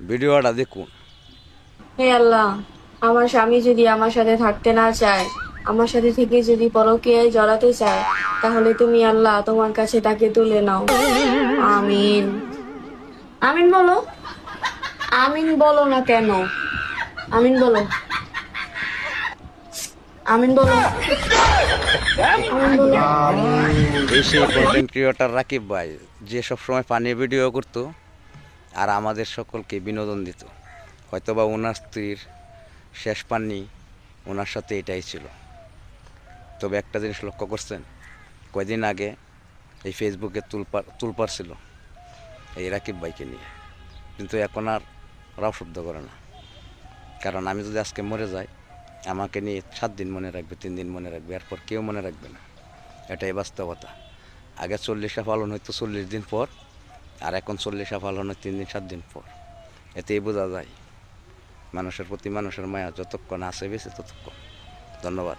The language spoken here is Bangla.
ভিডিওটা দেখুন। হে আল্লাহ, আমার স্বামী যদি আমার সাথে থাকতে না চায়, আমার সাথে থেকে যদি পরকীয়ায় জড়াতে চায়, তাহলে তুমি আল্লাহ তোমার কাছে তাকে তুলে নাও। আমিন। আমিন বলো। আমিন বলো না কেন? আমিন বলো। আমিন বলো। আমিন বলো। এই সেই কন্টেন্ট ক্রিয়েটর রাকিব ভাই, যে সবসময় পানি ভিডিও করতো আর আমাদের সকলকে বিনোদন দিত। হয়তোবা ওনার স্ত্রীর শেষ পানি ওনার সাথে এটাই ছিল। তবে একটা জিনিস লক্ষ্য করছেন, কয়দিন আগে এই ফেসবুকে তুলপার ছিল এই রাকিব ভাইকে নিয়ে, কিন্তু এখন আর রাও শব্দ করে না। কারণ আমি যদি আজকে মরে যাই, আমাকে নিয়ে 7 দিন মনে রাখবে, 3 দিন মনে রাখবে, এরপর কেউ মনে রাখবে না। এটাই বাস্তবতা। আগে 40টা পালন হইতো 40 দিন পর, আর এখন 40টা পালন হয় 3 দিন 7 দিন পর। এতেই বোঝা যায় মানুষের প্রতি মানুষের মায়া যতক্ষণ আছে বেঁচে ততক্ষণ। ধন্যবাদ।